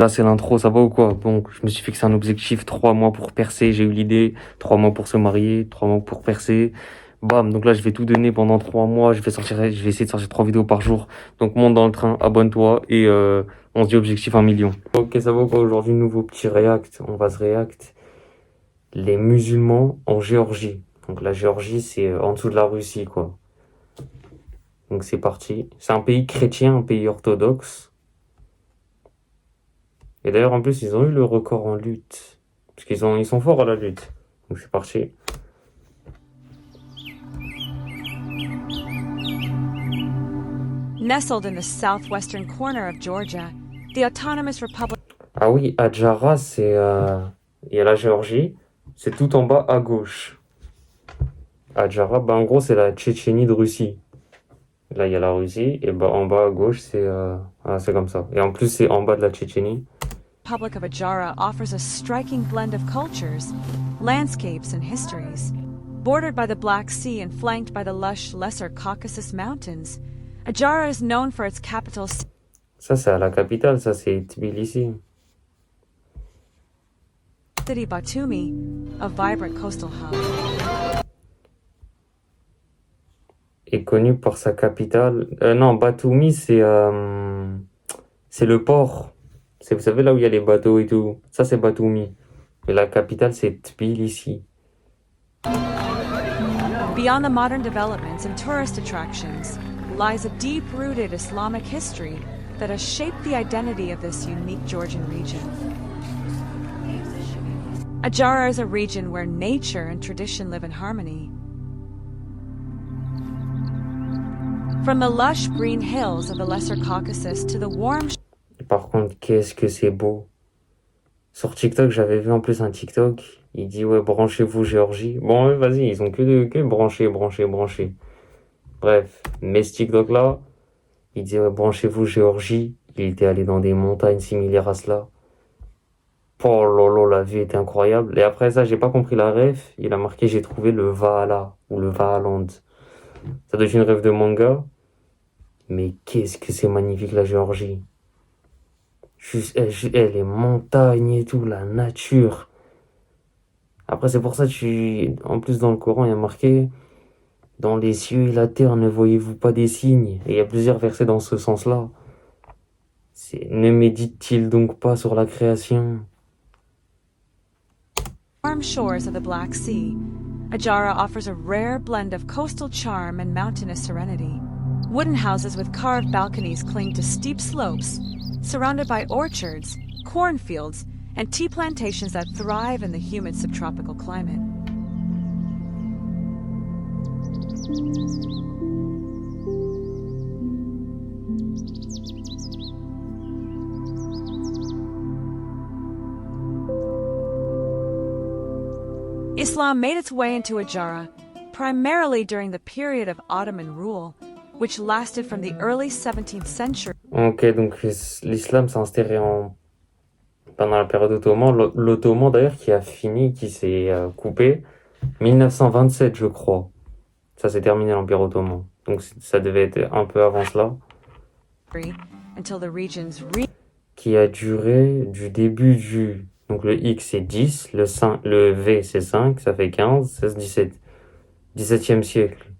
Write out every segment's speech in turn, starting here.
Là, c'est l'intro, ça va ou quoi? Donc, je me suis fixé un objectif, 3 mois pour percer, j'ai eu l'idée, 3 mois pour se marier, 3 mois pour percer. Bam, donc là, je vais tout donner pendant 3 mois, je vais essayer de sortir 3 vidéos par jour. Donc, monte dans le train, abonne-toi et on se dit objectif 1 million. Ok, ça va ou quoi? Aujourd'hui, nouveau petit react, on va se react. Les musulmans en Géorgie. Donc, la Géorgie, c'est en dessous de la Russie, quoi. Donc, c'est parti. C'est un pays chrétien, un pays orthodoxe. Et d'ailleurs, en plus, ils ont eu le record en lutte. Parce ils sont forts à la lutte. Donc c'est parti. Nestled in the southwestern corner of Georgia, the Autonomous Republic. Ah oui, Adjara, c'est... Il y a la Géorgie. C'est tout en bas à gauche. Adjara, bah en gros, c'est la Tchétchénie de Russie. Là, il y a la Russie. Et bah en bas à gauche, c'est comme ça. Et en plus, c'est en bas de la Tchétchénie. Republic of Adjara offers a striking blend of cultures, landscapes, and histories. Bordered by the Black Sea and flanked by the lush Lesser Caucasus Mountains, Adjara is known for its capital Ça, c'est à la capitale, ça, c'est Tbilissi. city Batumi, a vibrant coastal hub. Est connu pour sa capitale. Non, Batumi, c'est le port. Vous savez, là où il y a les bateaux et tout. Ça, c'est Batumi. Et la capitale, c'est Tbilissi. Beyond the modern developments and tourist attractions lies a deep-rooted Islamic history that has shaped the identity of this unique Georgian region. Adjara is a region where nature and tradition live in harmony. From the lush green hills of the Lesser Caucasus to the warm... Par contre, qu'est-ce que c'est beau. Sur TikTok, j'avais vu en plus un TikTok. Il dit, ouais, branchez-vous Géorgie. Bon, ouais, vas-y, ils ont que brancher. Bref, mais ce TikTok-là, il dit, ouais, branchez-vous Géorgie. Il était allé dans des montagnes similaires à cela. Oh lolo, la vue était incroyable. Et après ça, j'ai pas compris la ref. Il a marqué, j'ai trouvé le Valhalla ou le Valhalla. Ça doit être une rêve de manga. Mais qu'est-ce que c'est magnifique la Géorgie. Juste, les montagnes et tout, la nature. Après, c'est pour ça que en plus dans le Coran, il y a marqué, dans les cieux et la terre, ne voyez-vous pas des signes? Et il y a plusieurs versets dans ce sens-là. Ne médite-t-il donc pas sur la création? warm shores of the Black Sea, Adjara offers a rare blend of coastal charm and mountainous serenity. Wooden houses with carved balconies cling to steep slopes, surrounded by orchards, cornfields, and tea plantations that thrive in the humid subtropical climate. Islam made its way into Adjara primarily during the period of Ottoman rule, which lasted from the early 17th century. Ok, donc l'islam s'est instauré pendant la période ottomane. L'ottoman d'ailleurs qui s'est coupé, 1927 je crois. Ça s'est terminé l'Empire ottoman. Donc ça devait être un peu avant cela. Until the region's qui a duré du début du... Donc le X c'est 10, le V c'est 5, ça fait 15, 16, 17. 17e siècle.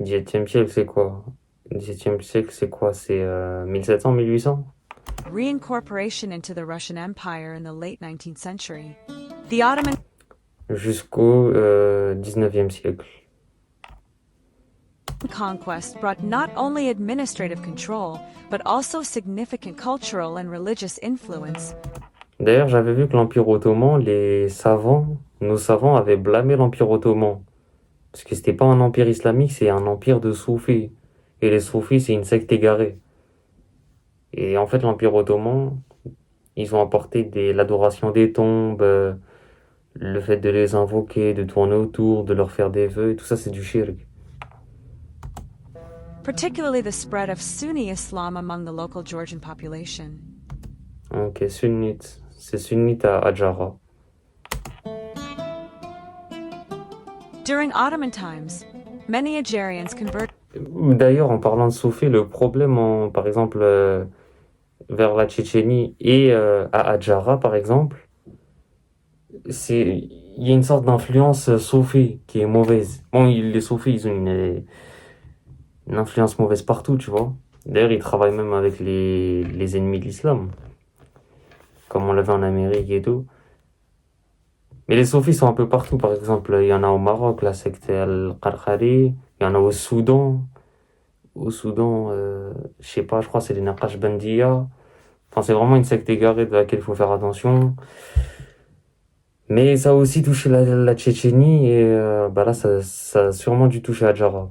17e siècle c'est quoi? 17e siècle c'est quoi? C'est 1700, 1800? reincorporation into the Russian Empire in the late 19th century. The Ottoman Jusqu'au 19e siècle. conquest brought not only administrative control, but also significant cultural and religious influence. D'ailleurs, j'avais vu que l'Empire ottoman, nos savants avaient blâmé l'Empire ottoman. Parce que c'était pas un empire islamique, c'est un empire de soufis. Et les soufis, c'est une secte égarée. Et en fait, l'Empire ottoman, ils ont apporté l'adoration des tombes, le fait de les invoquer, de tourner autour, de leur faire des vœux, tout ça, c'est du shirk. Particularly the spread of Sunni Islam among the local Georgian population. Ok, sunnite. C'est sunnite à Adjara. During Ottoman times, many Adjarians converted. D'ailleurs, en parlant de soufis, le problème, par exemple, vers la Tchétchénie et à Adjara, par exemple, il y a une sorte d'influence soufie qui est mauvaise. Bon, les soufis, ils ont une influence mauvaise partout, tu vois. D'ailleurs, ils travaillent même avec les ennemis de l'islam, comme on l'avait en Amérique et tout. Mais les soufis sont un peu partout. Par exemple, il y en a au Maroc, la secte Al-Qarqari. Il y en a au Soudan. Au Soudan, je sais pas, je crois que c'est les Naqashbandiya. Enfin, c'est vraiment une secte égarée de laquelle il faut faire attention. Mais ça a aussi touché la Tchétchénie et bah là, ça a sûrement dû toucher Adjara.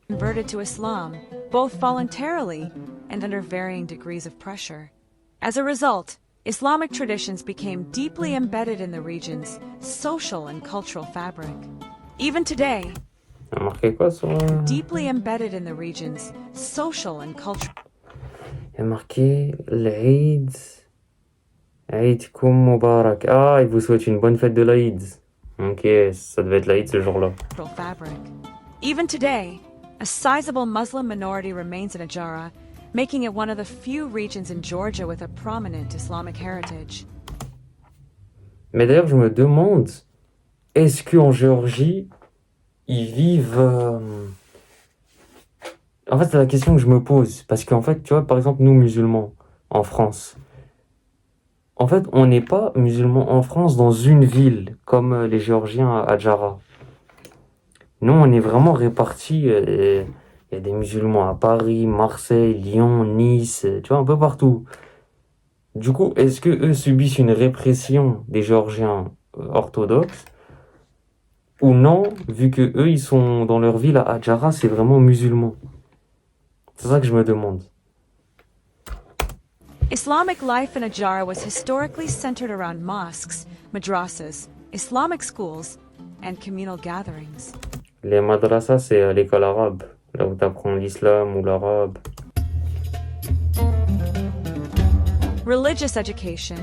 Converted to Islam, both voluntarily and under varying degrees of pressure. As a result, Islamic traditions became deeply embedded in the region's social and cultural fabric. Even today, Il y a marqué quoi sur... deeply embedded in the region's social and cultural. Il y a marqué l'Aïd. Aïdkoum Mubarak. Ah, il vous souhaite une bonne fête de l'Aïd. Ok, ça devait être l'Aïd ce jour-là. Fabric. Even today, a sizable Muslim minority remains in Adjara, making it one of the few regions in Georgia with a prominent Islamic heritage. Mais d'ailleurs, je me demande, est-ce qu'en Géorgie, ils vivent... En fait, c'est la question que je me pose. Parce qu'en fait, tu vois, par exemple, nous, musulmans, en France, en fait, on n'est pas musulmans en France dans une ville, comme les Géorgiens à Adjara. Nous, on est vraiment répartis. Il y a des musulmans à Paris, Marseille, Lyon, Nice, tu vois, un peu partout. Du coup, est-ce que eux subissent une répression des Géorgiens orthodoxes ou non, vu que eux, ils sont dans leur ville à Adjara, c'est vraiment musulman. C'est ça que je me demande. Islamic life in Adjara was historically centered around mosques, madrasas, Islamic schools, and communal gatherings. Les madrasas, c'est l'école arabe, là où tu apprends l'islam ou l'arabe. Religious education,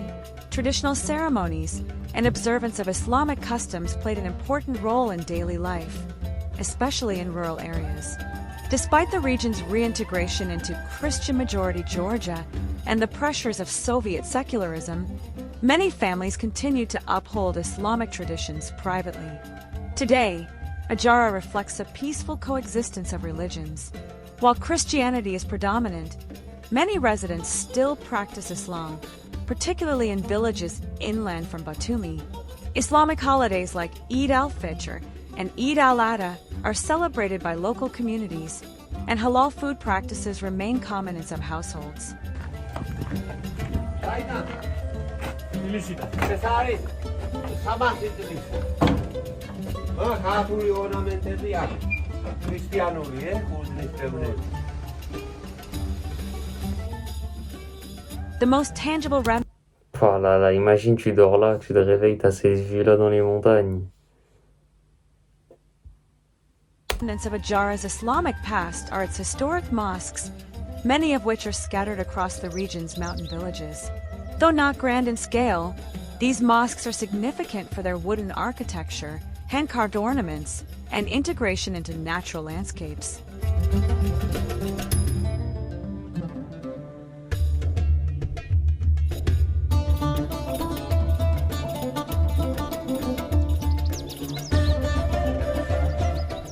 traditional ceremonies, and observance of Islamic customs played an important role in daily life, especially in rural areas. Despite the region's reintegration into Christian-majority Georgia and the pressures of Soviet secularism, many families continued to uphold Islamic traditions privately. Today, Adjara reflects a peaceful coexistence of religions. While Christianity is predominant, many residents still practice Islam, particularly in villages inland from Batumi. Islamic holidays like Eid al-Fitr and Eid al-Adha are celebrated by local communities, and halal food practices remain common in some households. The most tangible Oh là là, imagine tu dors là, tu te réveilles, t'as ces vues-là dans les montagnes. remnants of Adjara's Islamic past are its historic mosques, many of which are scattered across the region's mountain villages. Though not grand in scale, these mosques are significant for their wooden architecture, hand-carved ornaments, and integration into natural landscapes.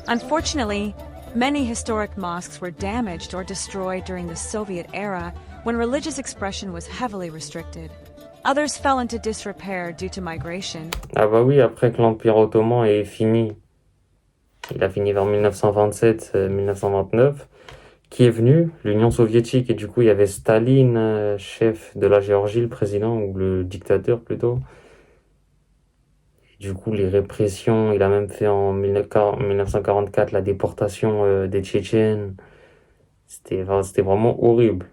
Unfortunately, many historic mosques were damaged or destroyed during the Soviet era when religious expression was heavily restricted. Others fell into disrepair due to migration. Ah bah oui, après que l'Empire ottoman est fini, il a fini vers 1927-1929, qui est venu l'Union soviétique, et du coup il y avait Staline, chef de la Géorgie, le président, ou le dictateur plutôt. Du coup, les répressions, il a même fait en 1944 la déportation des Tchétchènes. C'était vraiment horrible.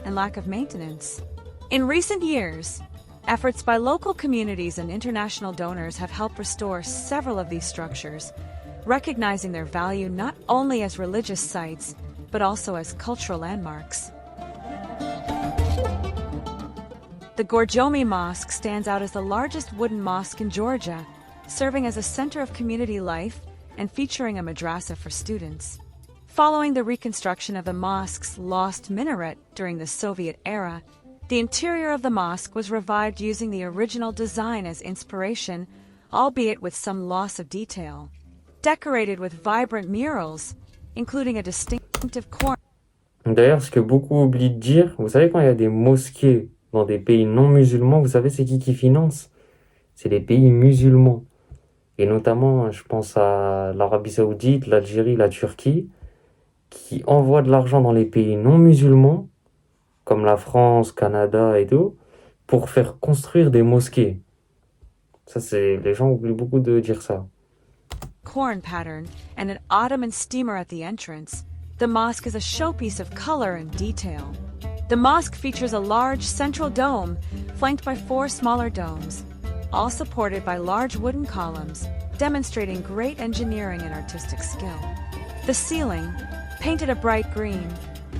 And lack of maintenance. In recent years, efforts by local communities and international donors have helped restore several of these structures, recognizing their value not only as religious sites, but also as cultural landmarks. The Gorjomi Mosque stands out as the largest wooden mosque in Georgia, serving as a center of community life and featuring a madrasa for students. Following the reconstruction of the mosque's lost minaret during the Soviet era, the interior of the mosque was revived using the original design as inspiration, albeit with some loss of detail. Decorated with vibrant murals, including a distinctive corner. D'ailleurs, ce que beaucoup oublient de dire, vous savez, quand il y a des mosquées dans des pays non musulmans, vous savez, c'est qui finance? C'est les pays musulmans. Et notamment, je pense à l'Arabie Saoudite, l'Algérie, la Turquie, qui envoient de l'argent dans les pays non musulmans, comme la France, Canada et tout, pour faire construire des mosquées. Ça, les gens oublient beaucoup de dire ça. Corn pattern and an Ottoman steamer at the entrance, the mosque is a showpiece of color and detail. The mosque features a large central dome flanked by 4 smaller domes, all supported by large wooden columns, demonstrating great engineering and artistic skill. The ceiling, painted a bright green,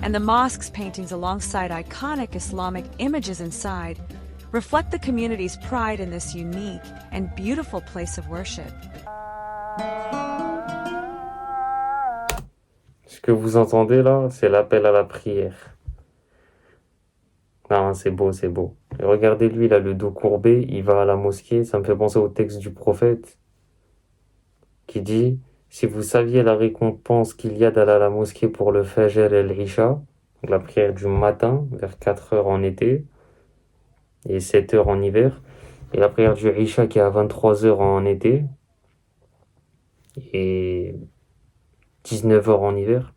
and the mosque's paintings alongside iconic Islamic images inside reflect the community's pride in this unique and beautiful place of worship. Ce que vous entendez là, c'est l'appel à la prière. Non, c'est beau, c'est beau. Et regardez lui, il a le dos courbé, il va à la mosquée. Ça me fait penser au texte du prophète qui dit « Si vous saviez la récompense qu'il y a d'aller à la mosquée pour le Fajr et l'Isha, la prière du matin, vers 4 heures en été, et 7 heures en hiver, et la prière du Isha qui est à 23 heures en été, et 19 heures en hiver,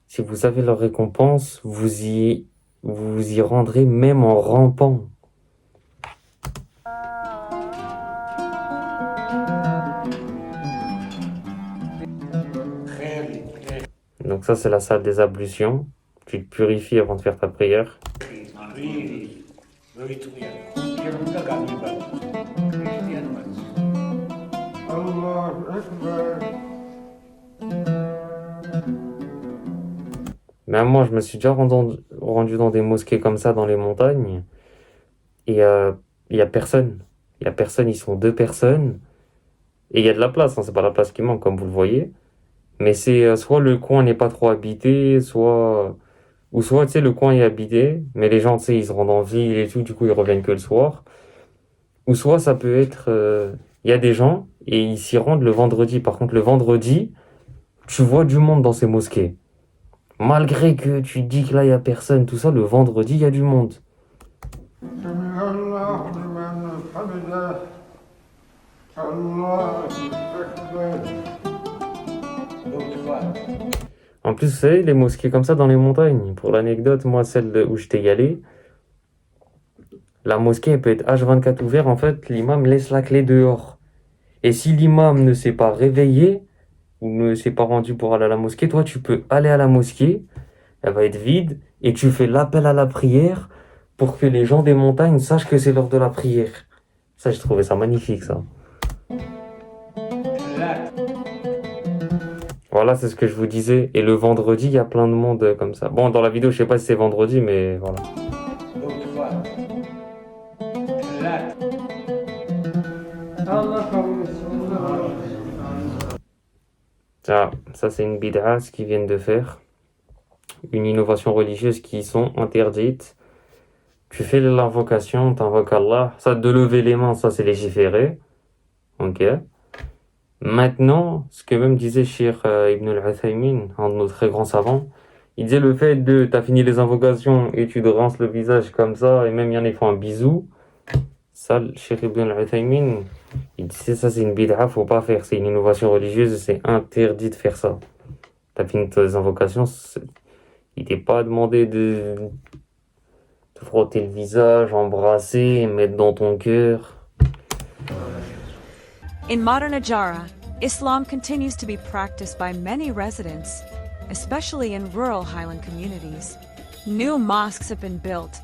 si vous savez leur récompense, vous y rendrez même en rampant. » Donc ça, c'est la salle des ablutions. Tu te purifies avant de faire ta prière. Mais moi, je me suis déjà rendu dans des mosquées comme ça, dans les montagnes. Et il y a personne. Il y a personne, ils sont 2 personnes. Et il y a de la place, hein, c'est pas la place qui manque, comme vous le voyez. Mais c'est soit le coin n'est pas trop habité, soit tu sais, le coin est habité, mais les gens, tu sais, ils se rendent en ville et tout, du coup, ils reviennent que le soir. Ou soit ça peut être, il y a des gens et ils s'y rendent le vendredi. Par contre, le vendredi, tu vois du monde dans ces mosquées. Malgré que tu dis que là, il y a personne, tout ça, le vendredi, il y a du monde. En plus, vous savez, les mosquées comme ça dans les montagnes, pour l'anecdote, moi, celle où j'étais y allé, la mosquée elle peut être H24 ouverte, en fait, l'imam laisse la clé dehors. Et si l'imam ne s'est pas réveillé, ou ne s'est pas rendu pour aller à la mosquée, toi, tu peux aller à la mosquée, elle va être vide, et tu fais l'appel à la prière pour que les gens des montagnes sachent que c'est l'heure de la prière. Ça, j'ai trouvé ça magnifique, ça. Voilà, c'est ce que je vous disais. Et le vendredi, il y a plein de monde comme ça. Bon, dans la vidéo, je sais pas si c'est vendredi, mais voilà. Ça c'est une bid'a, ce qu'ils viennent de faire. Une innovation religieuse qui sont interdites. Tu fais l'invocation, t'invoques Allah. Ça, de lever les mains, ça c'est légiféré. Ok. Maintenant, ce que même disait Cheikh Ibn al-Uthaymin, un de nos très grands savants, il disait le fait de, t'as fini les invocations et tu te rinces le visage comme ça, et même il y en a qui font un bisou. Ça, Cheikh Ibn al-Uthaymin, il disait ça c'est une bid'a, faut pas faire, c'est une innovation religieuse, c'est interdit de faire ça. T'as fini tes invocations, il t'est pas demandé de te frotter le visage, embrasser, mettre dans ton cœur. In modern Ajara, Islam continues to be practiced by many residents, especially in rural highland communities. New mosques have been built,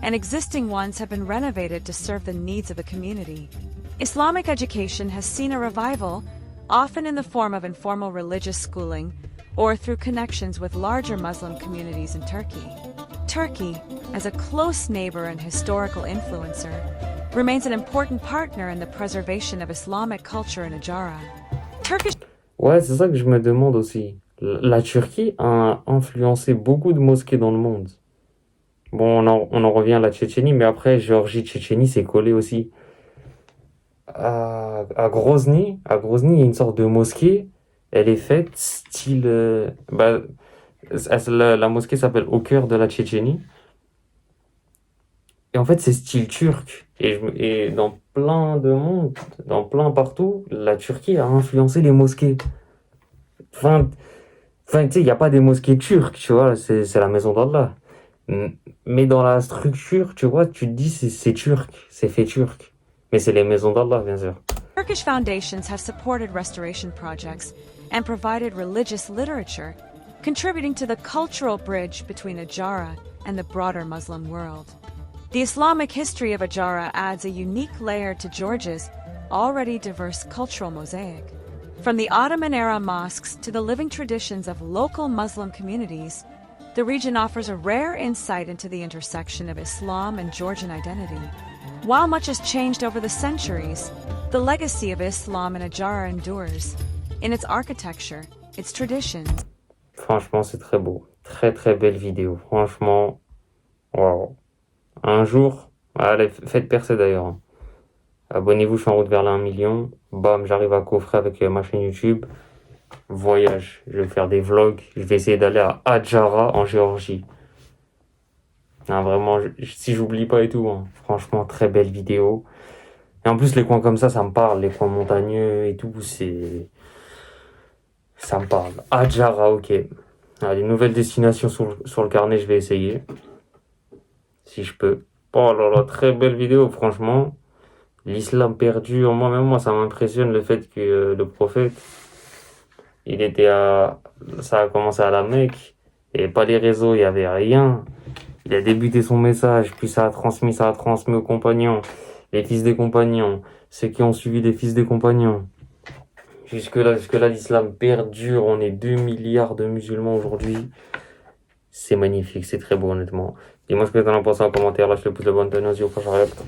and existing ones have been renovated to serve the needs of the community. Islamic education has seen a revival, often in the form of informal religious schooling or through connections with larger Muslim communities in Turkey. Turkey, as a close neighbor and historical influencer, remains an important partner in the preservation of Islamic culture in Ajara. Turkish... Ouais, c'est ça que je me demande aussi. La Turquie a influencé beaucoup de mosquées dans le monde. Bon, on en revient à la Tchétchénie, mais après, Géorgie, Tchétchénie, c'est collé aussi. À Grozny, il y a une sorte de mosquée. Elle est faite style. La mosquée s'appelle Au cœur de la Tchétchénie. Et en fait, c'est style turc. Et dans plein de monde, dans plein partout, la Turquie a influencé les mosquées. Enfin, tu sais, il n'y a pas des mosquées turques, tu vois, c'est la maison d'Allah. Mais dans la structure, tu vois, tu te dis c'est turc, c'est fait turc. Mais c'est les maisons d'Allah, bien sûr. Turkish foundations have supported restoration projects and provided religious literature, contributing to the cultural bridge between Ajara and the broader Muslim world. The Islamic history of Ajara adds a unique layer to Georgia's already diverse cultural mosaic. From the Ottoman-era mosques to the living traditions of local Muslim communities, the region offers a rare insight into the intersection of Islam and Georgian identity. While much has changed over the centuries, the legacy of Islam in Ajara endures, in its architecture, its traditions. Franchement, c'est très beau. Très très belle vidéo. Franchement, waouh. Un jour, allez, faites percer d'ailleurs. Abonnez-vous, je suis en route vers les 1 million. Bam, j'arrive à coffrer avec ma chaîne YouTube. Voyage, je vais faire des vlogs. Je vais essayer d'aller à Adjara en Géorgie. Ah, vraiment, si j'oublie pas et tout, hein. Franchement, très belle vidéo. Et en plus, les coins comme ça me parle. Les coins montagneux et tout, ça me parle. Adjara, ok. Allez, nouvelle destination sur le carnet, je vais essayer. Si je peux. Oh là là, très belle vidéo, franchement. L'islam perdure, moi, ça m'impressionne le fait que le prophète, ça a commencé à la Mecque, il n'y avait pas les réseaux, il n'y avait rien. Il a débuté son message, puis ça a transmis aux compagnons, les fils des compagnons, ceux qui ont suivi les fils des compagnons. Jusque là, l'islam perdure, on est 2 milliards de musulmans aujourd'hui. C'est magnifique, c'est très beau honnêtement. Dis-moi ce que t'en as pensé en commentaire, lâche le pouce de bonne tenue, au prochain react.